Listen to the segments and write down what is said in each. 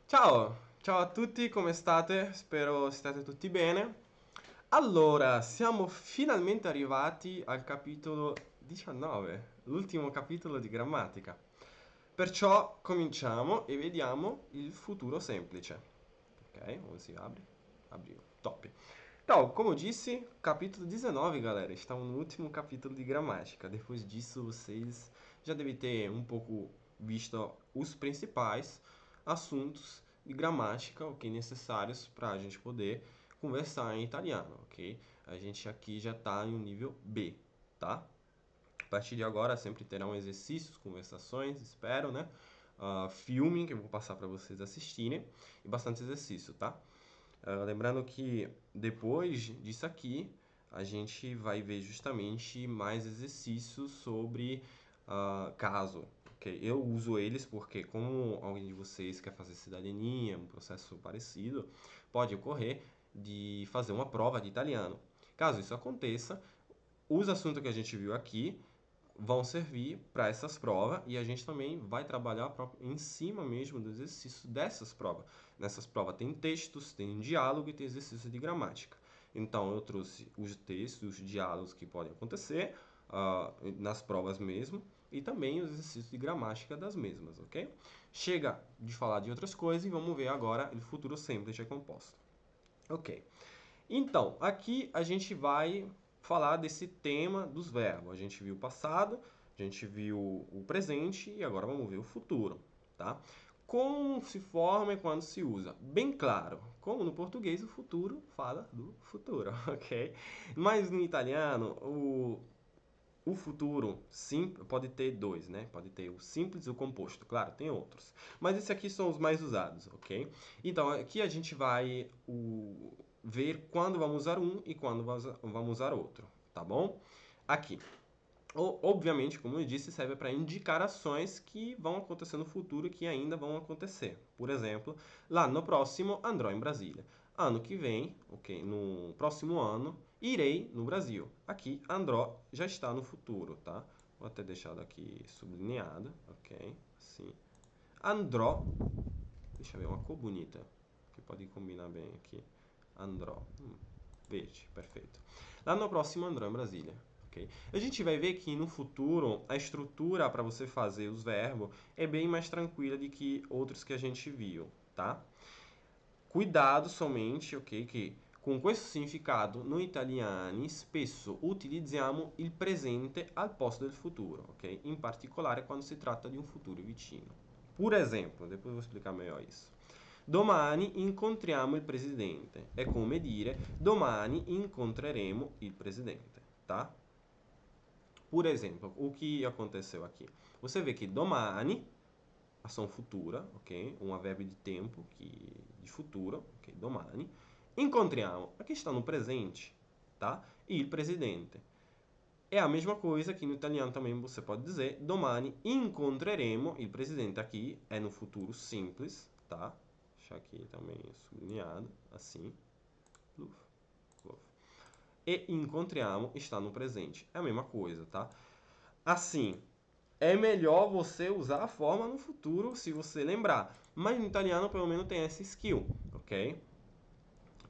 Ciao, ciao a tutti, come state? Spero stiate tutti bene. Allora, siamo finalmente arrivati al capitolo 19, l'ultimo capitolo di grammatica. Perciò cominciamo e vediamo il futuro semplice. Ok, vamos si abre? Abriu. Top. Então, como eu disse, capítulo 19, galera. Estamos no último capítulo de gramática. Depois disso, vocês já devem ter um pouco visto os principais assuntos de gramática, ok, necessários para a gente poder conversar em italiano, ok? A gente aqui já está em um nível B, tá? A partir de agora sempre terão exercícios, conversações, espero, né? Filme que eu vou passar para vocês assistirem e bastante exercício, tá? Lembrando que depois disso aqui a gente vai ver justamente mais exercícios sobre caso. Okay? Eu uso eles porque, como alguém de vocês quer fazer cidadania, um processo parecido, pode ocorrer de fazer uma prova de italiano. Caso isso aconteça, os assuntos que a gente viu aqui vão servir para essas provas e a gente também vai trabalhar em cima mesmo do exercício dessas provas. Nessas provas tem textos, tem diálogo e tem exercício de gramática. Então eu trouxe os textos, os diálogos que podem acontecer nas provas mesmo e também os exercícios de gramática das mesmas, ok? Chega de falar de outras coisas e vamos ver agora o futuro simples é composto. Ok. Então, aqui a gente vai falar desse tema dos verbos. A gente viu o passado, a gente viu o presente e agora vamos ver o futuro, tá? Como se forma e quando se usa? Bem claro, como no português o futuro fala do futuro, ok? Mas no italiano o futuro sim pode ter dois, né? Pode ter o simples e o composto. Claro, tem outros. Mas esses aqui são os mais usados, ok? Então, aqui a gente vai ver quando vamos usar um e quando vamos usar outro, tá bom? Aqui. Obviamente, como eu disse, serve para indicar ações que vão acontecer no futuro e que ainda vão acontecer. Por exemplo, l'anno prossimo andrò in Brasília. Ano que vem, ok, no próximo ano, irei no Brasil. Aqui, andrò já está no futuro, tá? Vou até deixar aqui sublinhado, ok? Assim. Andrò, deixa eu ver, uma cor bonita, que pode combinar bem aqui. Andrò, verde, perfeito. L'anno prossimo andrò in Brasília. Okay? A gente vai ver que no futuro a estrutura para você fazer os verbos é bem mais tranquila do que outros que a gente viu, tá? Cuidado somente, ok? Que con questo significato noi italiani spesso utilizziamo il presente al posto del futuro, ok? In particolare quando si tratta di un futuro vicino. Por exemplo, depois vou explicar melhor isso. Domani incontriamo il presidente. È come dire domani incontreremo il presidente, tá? Por exemplo, o que aconteceu aqui? Você vê que domani, ação futura, ok? Um verbo de tempo, de futuro, ok? Domani. Incontriamo, aqui está no presente, tá? Il presidente. É a mesma coisa que no italiano também você pode dizer domani incontreremo il presidente. Aqui é no futuro simples, tá? Deixar aqui também sublinhado, assim. Pluf, pluf. E incontriamo está no presente. É a mesma coisa, tá? Assim, é melhor você usar a forma no futuro se você lembrar. Mas no italiano, pelo menos, tem essa skill, ok?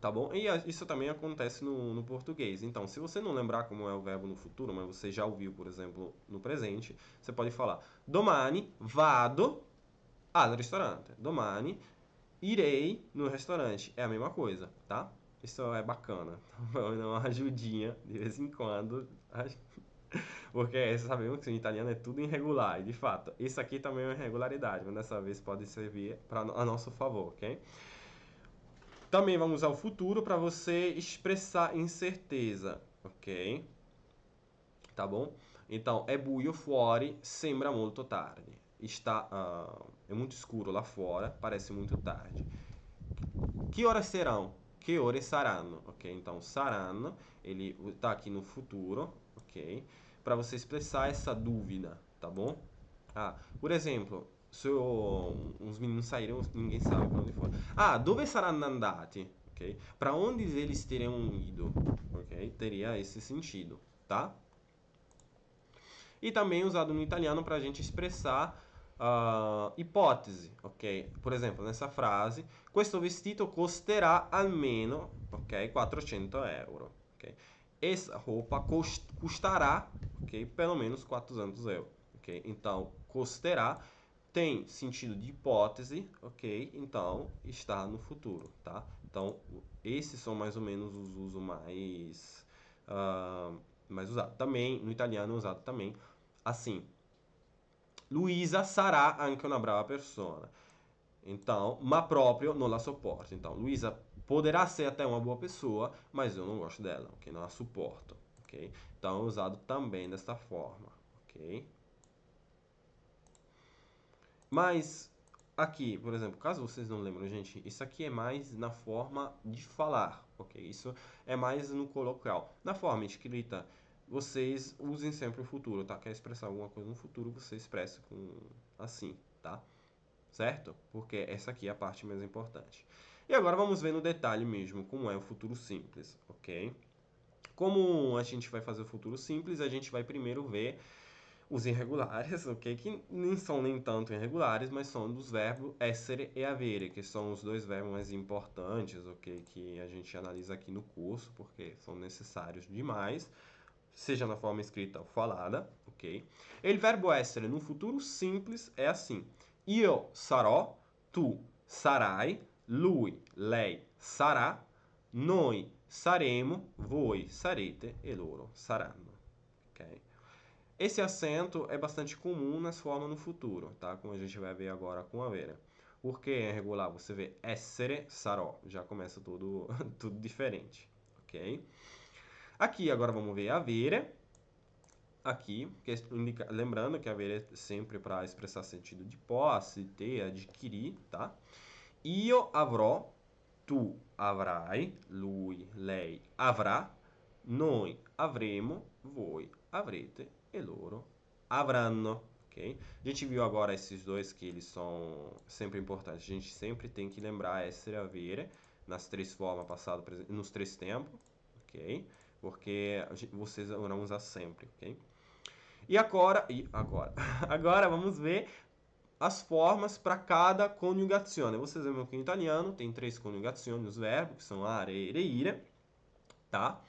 Tá bom? E isso também acontece no português. Então, se você não lembrar como é o verbo no futuro, mas você já ouviu, por exemplo, no presente, você pode falar: Domani vado al ristorante. Domani irei no restaurante. É a mesma coisa, tá? Isso é bacana. Uma ajudinha de vez em quando. Porque sabemos que em italiano é tudo irregular. E de fato, isso aqui também é uma irregularidade, mas dessa vez pode servir a nosso favor, ok? Também vamos usar o futuro para você expressar incerteza, ok? Tá bom? Então, é buio fuori, sembra molto tardi. É muito escuro lá fora, parece muito tarde. Que horas serão? Que horas saranno? Ok? Então, saranno, ele está aqui no futuro, ok? Para você expressar essa dúvida, tá bom? Por exemplo, se uns meninos saíram, ninguém sabe para onde foram. Dove saranno andati? Ok? Para onde eles teriam ido? Ok? Teria esse sentido, tá? E também usado no italiano para a gente expressar ipotesi, ok? Por exemplo, nessa frase, questo vestito costerá almeno, ok, 400 euro, ok? Essa roupa custará, ok, pelo menos 400 euros, ok? Então, costerá tem sentido de hipótese, ok? Então, está no futuro, tá? Então, esses são mais ou menos os usos mais usados. Também, no italiano é usado também assim. Luisa sarà anche una brava persona. Então, ma proprio non la sopporto. Então, Luisa poderá ser até uma boa pessoa, mas eu não gosto dela, ok? Não a suporto, ok? Então, é usado também desta forma, ok? Mas aqui, por exemplo, caso vocês não lembram, gente, isso aqui é mais na forma de falar, ok? Isso é mais no coloquial. Na forma escrita, vocês usem sempre o futuro, tá? Quer expressar alguma coisa no futuro, você expressa com assim, tá? Certo? Porque essa aqui é a parte mais importante. E agora vamos ver no detalhe mesmo como é o futuro simples, ok? Como a gente vai fazer o futuro simples, a gente vai primeiro ver os irregulares, ok? Que nem são nem tanto irregulares, mas são dos verbos essere e avere, que são os dois verbos mais importantes, ok? Que a gente analisa aqui no curso, porque são necessários demais, seja na forma escrita ou falada, ok? E il verbo essere no futuro simples é assim: io sarò, tu sarai, lui, lei sarà, noi saremo, voi sarete e loro saranno, ok? Esse acento é bastante comum nas formas no futuro, tá? Como a gente vai ver agora com a Vera. Porque é regular, você vê essere, sarò, já começa tudo, tudo diferente, ok? Aqui agora vamos ver a Vera. Aqui, lembrando que a Vera é sempre para expressar sentido de posse, ter, adquirir, tá? Io avrò, tu avrai, lui, lei avrà, noi avremo, voi avrete e loro avranno, ok? A gente viu agora esses dois que eles são sempre importantes. A gente sempre tem que lembrar essere, avere nas três formas, passado, presente, nos três tempos, ok? Porque vocês vão usar sempre, ok? Agora vamos ver as formas para cada conjugazione. Vocês lembram que em italiano tem três conjugazioni, os verbos, que são are, ere, ire, tá?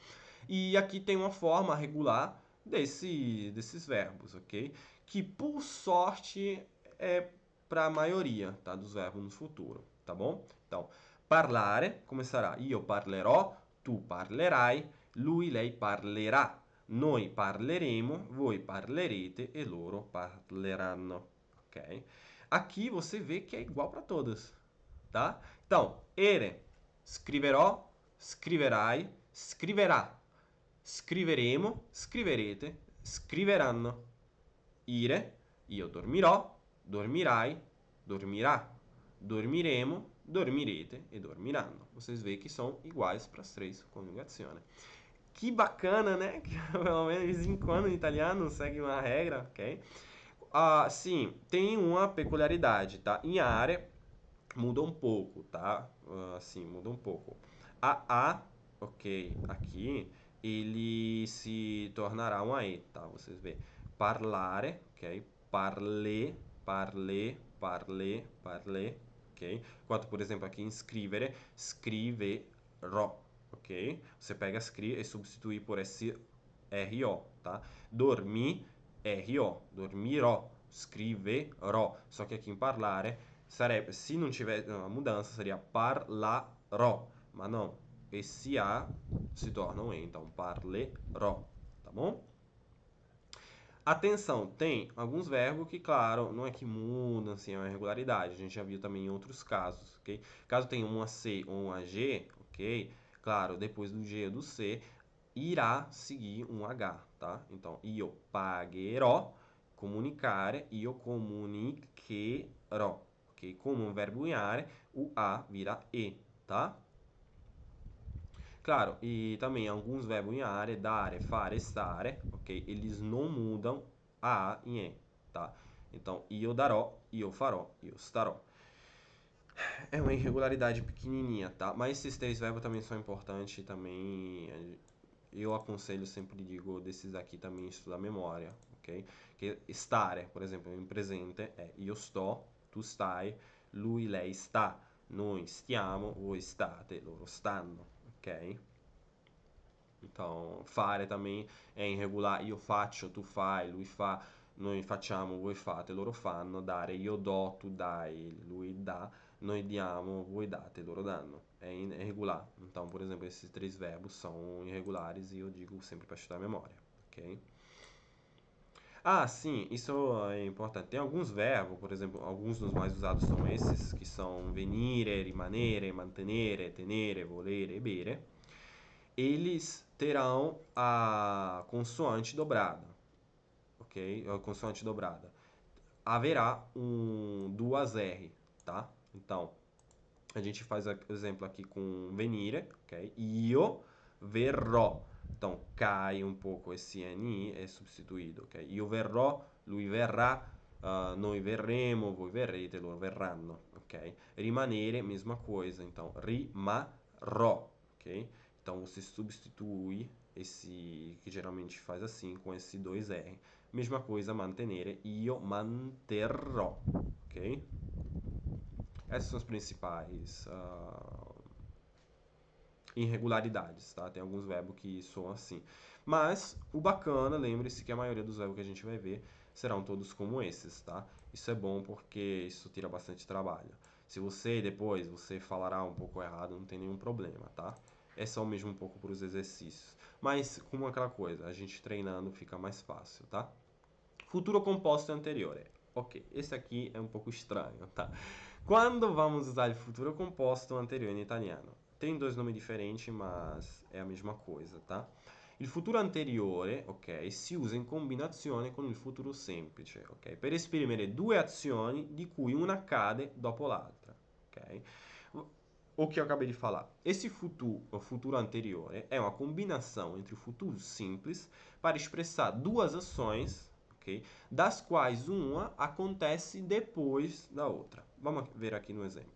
E aqui tem uma forma regular desses verbos, ok? Que por sorte é para a maioria, tá? Dos verbos no futuro, tá bom? Então, parlare começará io parlerò, tu parlerai, lui, lei parlerà, noi parleremo, voi parlerete e loro parleranno, ok? Aqui você vê que é igual para todas, tá? Então, ere, scriverò, scriverai, scriverà, scriveremo, scriverete, scriveranno. Ire, io dormirò, dormirai, dormirà, dormiremo, dormirete e dormiranno. Vocês veem que são iguais para as três conjugações. Que bacana, né? Que pelo menos de vez em quando em italiano segue uma regra, ok? Sim, tem uma peculiaridade, tá? Em área muda um pouco, tá? Assim, muda um pouco. A, ok, aqui ele se tornará um E, tá? Vocês veem. Parlare, ok? Parler, parler, parler, parler, ok? Enquanto, por exemplo, aqui em scrivere, scriverò, ok? Você pega scri e substitui por esse RO, tá? Dormi, RO, dormirò, scriverò. Só que aqui em parlare sarebbe, se não tiver a mudança, seria parlarò, ma não. Esse A se torna um E, então parlerò, tá bom? Atenção, tem alguns verbos que, claro, não é que mudam, assim, é uma irregularidade. A gente já viu também em outros casos, ok? Caso tenha uma C ou uma G, ok? Claro, depois do G ou do C, irá seguir um H, tá? Então, io pagherò, comunicare, io comunicherò, ok? Como um verbo em área, o A vira E, tá? Claro, e também alguns verbos em área, dare, fare, stare, ok? Eles não mudam a A em E, tá? Então, io darò, io farò, io starò. É uma irregularidade pequenininha, tá? Mas esses três verbos também são importantes, também eu aconselho, sempre digo, desses aqui também estudar memória, ok? Che stare, por exemplo, in presente è io sto, tu stai, lui, lei sta, noi stiamo, voi state, loro stanno, ok? Então, fare também é irregular. Io faccio, tu fai, lui fa, noi facciamo, voi fate, loro fanno. Dare, io do, tu dai, lui dà, noi diamo, voi date, loro danno. É irregular. Então, por exemplo, esses três verbos são irregulares e eu digo sempre para estudar a memória, ok? Ah, sim, isso é importante. Tem alguns verbos, por exemplo, alguns dos mais usados são esses, que são venire, rimanere, mantenere, tenere, volere e bere. Eles terão a consoante dobrada, ok? A consoante dobrada. Haverá duas R, tá? Então, a gente faz o exemplo aqui com venire, ok? Io verrò. Então, cai um pouco esse NI, é substituído, ok? Io verrò, lui verrà, noi verremo, voi verrete, loro verranno, ok? Rimanere, mesma coisa. Então, rimarrò, ok? Então, você substitui esse, que geralmente faz assim, com esse 2R. Mesma coisa, mantenere, io manterrò, ok? Essas são as principais irregularidades, tá? Tem alguns verbos que soam assim. Mas o bacana, lembre-se que a maioria dos verbos que a gente vai ver serão todos como esses, tá? Isso é bom porque isso tira bastante trabalho. Se você depois você falará um pouco errado, não tem nenhum problema, tá? É só mesmo um pouco para os exercícios. Mas, como aquela coisa, a gente treinando fica mais fácil, tá? Futuro composto anteriore. Ok, esse aqui é um pouco estranho, tá? Quando vamos usar o futuro composto anterior em italiano? Tem dois nomes diferentes, mas é a mesma coisa, tá? Il futuro anteriore, ok, si usa in combinazione con il futuro semplice, ok? Per esprimere due azioni di cui una accade dopo l'altra, ok? O que eu acabei de falar. Esse futuro, o futuro anteriore, é uma combinação entre o futuro simples para expressar duas ações, ok? Das quais uma acontece depois da outra. Vamos ver aqui no exemplo.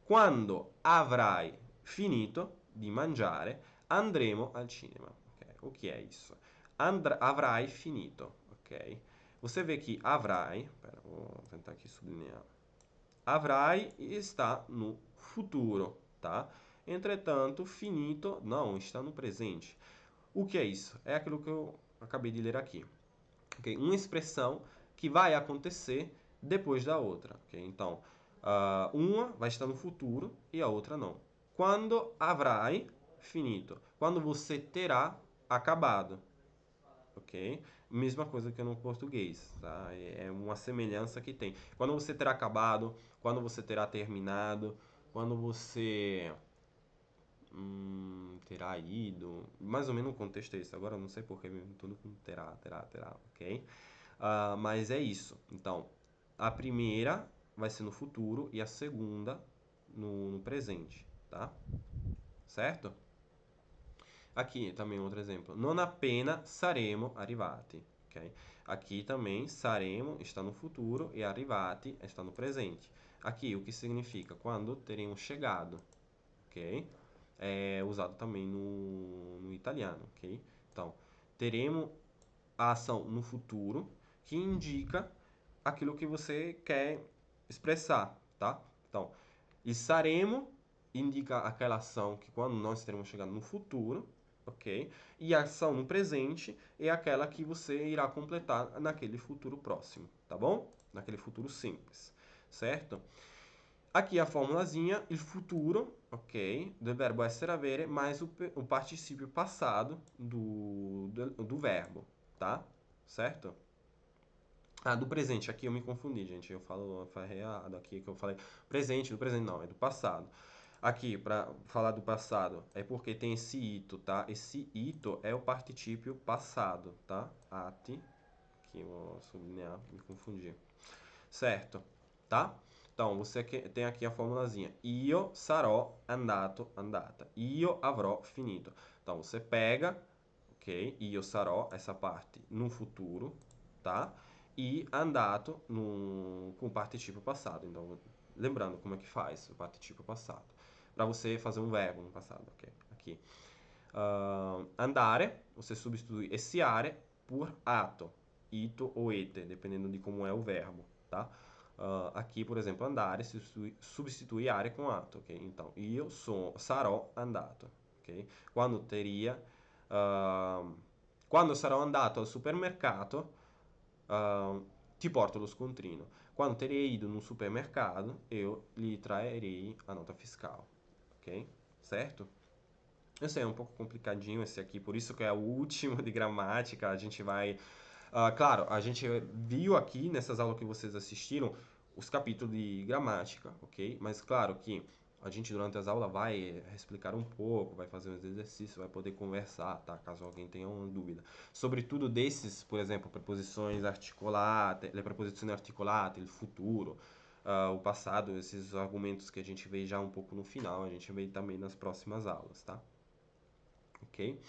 Quando avrai finito di mangiare, andremo al cinema. Okay? O que é isso? Avrai finito, ok? Você vê que avrai, pera, vou tentar aqui sublinhar. Avrai está no futuro, tá? Entretanto, finito não, está no presente. O que é isso? É aquilo que eu acabei de ler aqui. Okay? Uma expressão que vai acontecer depois da outra. Okay? Então, uma vai estar no futuro e a outra não. Quando avrai finito. Quando você terá acabado. Ok? Mesma coisa que no português, tá? É uma semelhança que tem. Quando você terá acabado, quando você terá terminado, quando você terá ido. Mais ou menos o contexto é isso. Agora eu não sei porque tudo com terá, ok? Mas é isso. Então, a primeira vai ser no futuro e a segunda no presente, tá? Certo? Aqui também outro exemplo. Non appena saremo arrivati, ok? Aqui também saremo está no futuro e arrivati está no presente. Aqui o que significa quando teremos chegado, ok? É usado também no italiano, ok? Então, teremos a ação no futuro que indica aquilo que você quer expressar, tá? Então, il saremo indica aquela ação que quando nós teremos chegado no futuro, ok? E a ação no presente é aquela que você irá completar naquele futuro próximo, tá bom? Naquele futuro simples, certo? Aqui a formulazinha, il futuro, ok? Do verbo essere avere, mais o particípio passado do verbo, tá? Certo? Ah, do presente, aqui eu me confundi, gente. Eu falei errado aqui que eu falei presente, do presente não, é do passado. Aqui, para falar do passado, é porque tem esse ito, tá? Esse ito é o particípio passado, tá? Ati, aqui eu vou sublinhar, me confundi. Certo, tá? Então, você tem aqui a formulazinha. Io sarò andato, andata. Io avrò finito. Então, você pega, ok? Io sarò, essa parte, no futuro, tá? E andato com o particípio passado. Então, lembrando como é que faz o particípio passado. Para você fazer um verbo no passado, ok? Aqui. andare, você substitui esse are por ato, ito ou ete, dependendo de como é o verbo, tá? Aqui, por exemplo, andare substitui are com ato, ok? Então, sarò andato, ok? Quando teria, quando sarò andato al supermercato, ti porto lo scontrino. Quando terei ido no supermercado, eu lhe traerei a nota fiscal, ok? Certo? Eu sei, é um pouco complicadinho esse aqui, por isso que é o último de gramática. A gente vai. Claro, a gente viu aqui nessas aulas que vocês assistiram os capítulos de gramática, ok? Mas claro que a gente durante as aulas vai explicar um pouco, vai fazer uns exercícios, vai poder conversar, tá? Caso alguém tenha uma dúvida. Sobretudo desses, por exemplo, preposições articolate, le preposizioni articolate, il futuro, o passado, esses argumentos que a gente vê já um pouco no final, a gente vê também nas próximas aulas, tá? Ok?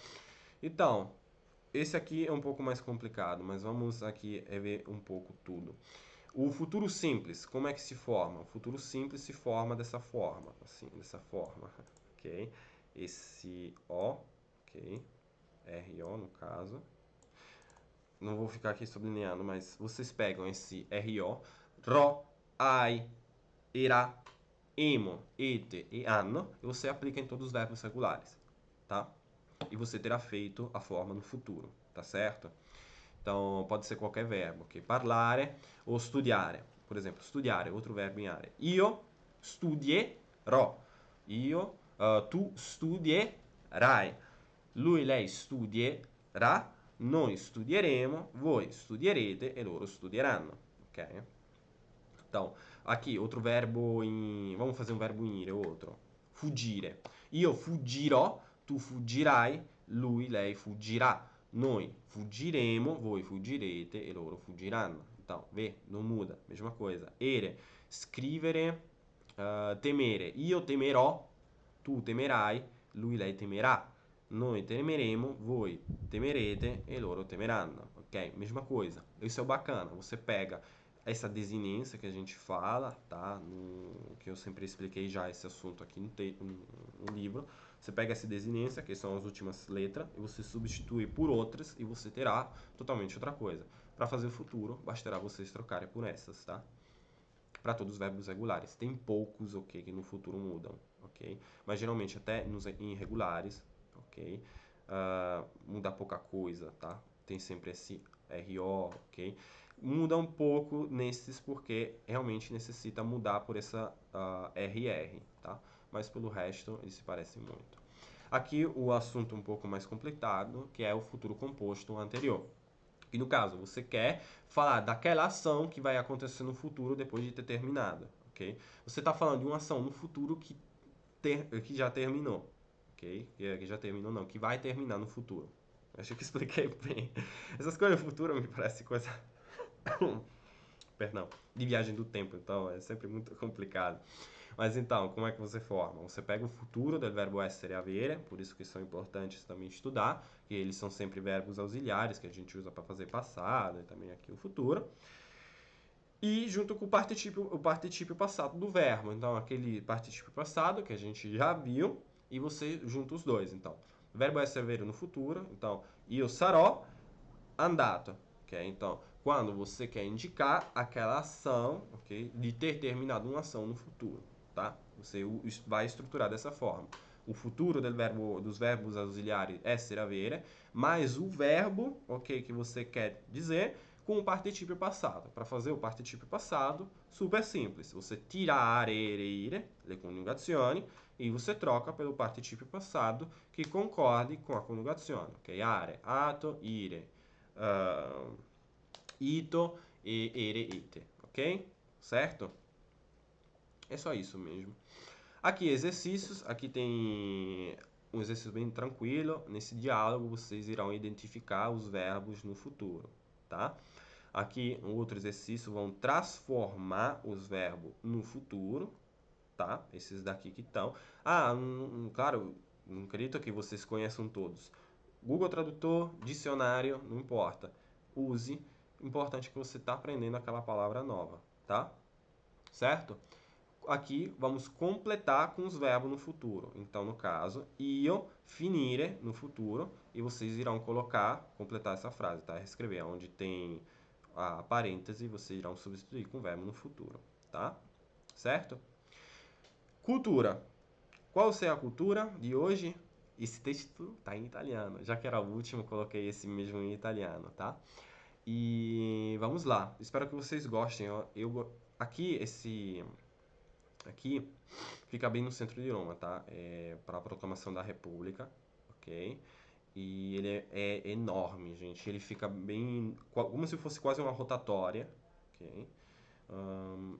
Então, esse aqui é um pouco mais complicado, mas vamos aqui ver um pouco tudo. O futuro simples, como é que se forma? O futuro simples se forma dessa forma, assim, dessa forma, ok? Esse O, ok? RO no caso. Não vou ficar aqui sublinhando, mas vocês pegam esse RO, RO, AI, irá, emo, ete e anno, e você aplica em todos os verbos regulares, tá? E você terá feito a forma no futuro, tá certo? Então, pode ser qualquer verbo, ok? Parlare ou studiare. Por exemplo, studiare, outro verbo em área. Io studierò. Tu studierai. Lui, lei studierà. Noi studieremo. Voi studierete e loro studieranno, ok? Então, aqui, outro verbo em... Vamos fazer um verbo in ire, outro. Fuggire. Io fuggirò, tu fuggirai, lui, lei fuggirà. Noi fuggiremo, voi fuggirete e loro fuggiranno. Então, vê, non muda, mesma coisa. Ere, scrivere, temere. Io temerò, tu temerai, lui, lei temerà. Noi temeremo, voi temerete e loro temeranno. Ok? Mesma coisa. Isso é o bacana. Você pega essa desinência que a gente fala, tá? Que eu sempre expliquei já esse assunto aqui no livro. Você pega essa desinência, que são as últimas letras, e você substitui por outras e você terá totalmente outra coisa. Para fazer o futuro, bastará vocês trocarem por essas, tá? Para todos os verbos regulares. Tem poucos, ok, que no futuro mudam, ok? Mas geralmente até nos irregulares, ok? Muda pouca coisa, tá? Tem sempre esse RO, ok? Muda um pouco nesses porque realmente necessita mudar por essa RR, tá? Mas pelo resto eles se parecem muito. Aqui o assunto um pouco mais complicado, que é o futuro composto anterior. E no caso, você quer falar daquela ação que vai acontecer no futuro depois de ter terminado, ok? Você está falando de uma ação no futuro que já terminou, ok? Que já terminou não, que vai terminar no futuro. Acho que expliquei bem. Essas coisas no futuro me parecem coisa perdão, de viagem do tempo, então é sempre muito complicado. Mas então, como é que você forma? Você pega o futuro do verbo essere e avere, por isso que são importantes também estudar, que eles são sempre verbos auxiliares que a gente usa para fazer passado e também aqui o futuro. E junto com o particípio passado do verbo. Então, aquele particípio passado que a gente já viu, e você junta os dois. Então, verbo essere e avere no futuro. Então, io sarò andato. Okay? Então, quando você quer indicar aquela ação, ok? De ter terminado uma ação no futuro, tá? Você vai estruturar dessa forma. O futuro dos verbos auxiliares essere, avere, mais o verbo, ok? Que você quer dizer com o particípio passado. Para fazer o particípio passado, super simples. Você tira are, ire, le conjugazioni, e você troca pelo particípio passado que concorde com a conjugazione. Ok? Are, ato, ire, ito e ere, ite. Ok? Certo? É só isso mesmo. Aqui, exercícios. Aqui tem um exercício bem tranquilo. Nesse diálogo, vocês irão identificar os verbos no futuro, tá? Aqui, um outro exercício, vão transformar os verbos no futuro, tá? Esses daqui que estão. Claro, não acredito que vocês conheçam todos. Google Tradutor, dicionário, não importa. Use. Importante que você está aprendendo aquela palavra nova, tá? Certo? aqui vamos completar com os verbos no futuro. Então, no caso, io, finire no futuro, e vocês irão completar essa frase, tá? Reescrever. Onde tem a parêntese, vocês irão substituir com o verbo no futuro, tá? Certo? Cultura. Qual será a cultura de hoje? Esse texto tá em italiano. Já que era o último, coloquei esse mesmo em italiano, tá? E vamos lá. Espero que vocês gostem. Aqui, aqui fica bem no centro de Roma, tá? É para a proclamação da República, ok? E ele é enorme, gente. Ele fica bem, como se fosse quase uma rotatória, ok?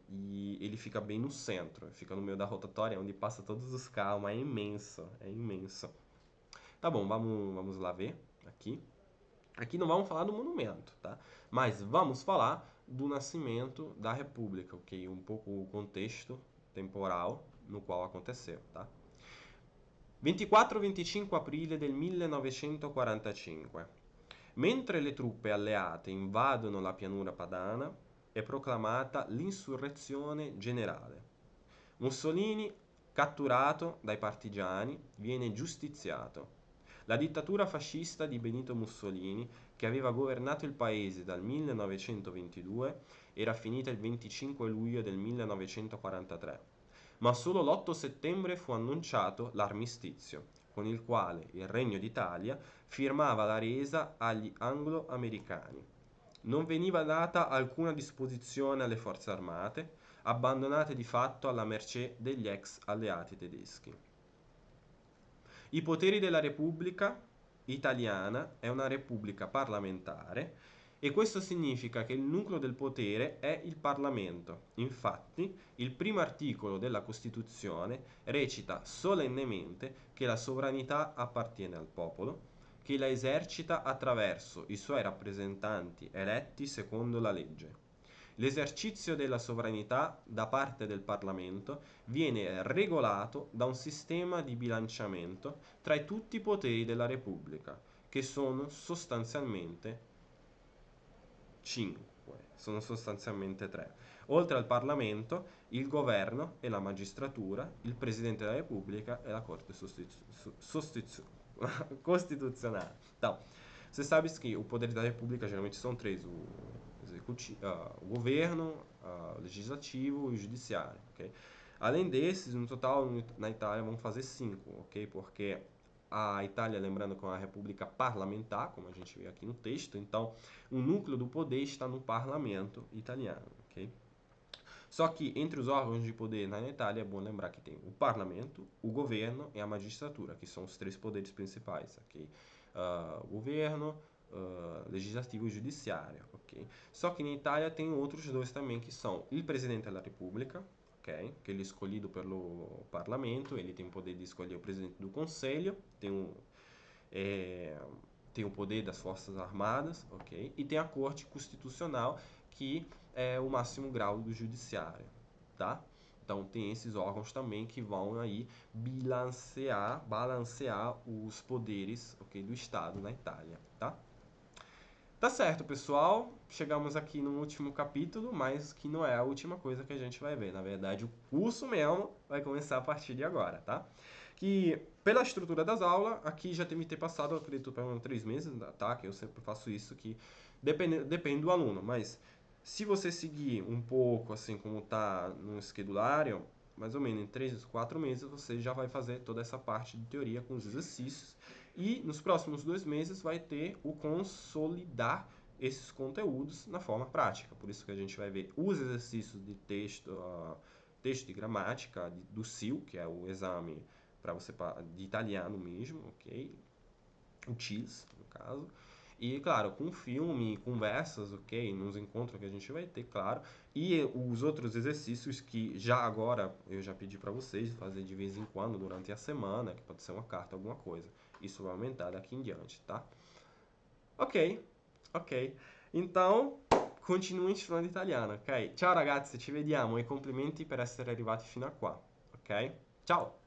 E ele fica bem no centro, fica no meio da rotatória, onde passa todos os carros, é imenso, é imenso. Tá bom, vamos lá ver aqui. Aqui não vamos falar do monumento, tá? Mas vamos falar do nascimento da República, ok? Um pouco o contexto temporal no qual aconteceu, tá? 24-25 aprile del 1945. Mentre le truppe alleate invadono la pianura padana, è proclamata l'insurrezione generale. Mussolini, catturato dai partigiani, viene giustiziato. La dittatura fascista di Benito Mussolini, che aveva governato il paese dal 1922, era finita il 25 luglio del 1943. Ma solo l'8 settembre fu annunciato l'armistizio, con il quale il Regno d'Italia firmava la resa agli anglo-americani. Non veniva data alcuna disposizione alle forze armate, abbandonate di fatto alla mercé degli ex alleati tedeschi. I poteri della Repubblica italiana è una repubblica parlamentare e questo significa che il nucleo del potere è il Parlamento. Infatti, il primo articolo della Costituzione recita solennemente che la sovranità appartiene al popolo, che la esercita attraverso i suoi rappresentanti eletti secondo la legge. L'esercizio della sovranità da parte del Parlamento viene regolato da un sistema di bilanciamento tra tutti i poteri della Repubblica, che sono sostanzialmente 5, sono sostanzialmente 3. Oltre al Parlamento, il governo e la magistratura, il Presidente della Repubblica e la Corte Costituzionale. Então, você sabe que o poder da República geralmente são três: o governo, o legislativo e o judiciário, ok? Além desses, no total, na Itália vão fazer 5, ok? Porque a Itália, lembrando, que é uma república parlamentar, como a gente vê aqui no texto, então o núcleo do poder está no parlamento italiano, ok? Só que entre os órgãos de poder na Itália é bom lembrar que tem o parlamento, o governo e a magistratura, que são os três poderes principais, ok? O governo, legislativo e judiciário, ok? Só que na Itália tem outros dois também, que são o presidente da República, ok? Que ele é escolhido pelo parlamento, ele tem o poder de escolher o presidente do conselho, tem o poder das forças armadas, ok? E tem a corte constitucional, que é o máximo grau do judiciário, tá? Então tem esses órgãos também que vão aí balancear os poderes, ok, do Estado na Itália, tá? Tá certo, pessoal. Chegamos aqui no último capítulo, mas que não é a última coisa que a gente vai ver. Na verdade, o curso mesmo vai começar a partir de agora, tá? Que pela estrutura das aulas, aqui já tem passado, eu acredito, para 3 meses, tá? Que eu sempre faço isso, que depende do aluno, mas se você seguir um pouco assim como tá no esquedulário, mais ou menos em 3, 4 meses você já vai fazer toda essa parte de teoria com os exercícios e nos próximos 2 meses vai ter o consolidar esses conteúdos na forma prática. Por isso que a gente vai ver os exercícios de texto, texto de gramática do SIL, que é o exame para você de italiano mesmo, ok? O TIS, no caso. E, claro, com filme, conversas, ok? Nos encontros que a gente vai ter, claro. E os outros exercícios que já agora eu já pedi para vocês fazer de vez em quando durante a semana, que pode ser uma carta, alguma coisa. Isso vai aumentar daqui em diante, tá? Ok, ok. Então, continui studiando italiano, ok? Ciao ragazzi, ci vediamo e complimenti per essere arrivati fino a qua, ok? Ciao!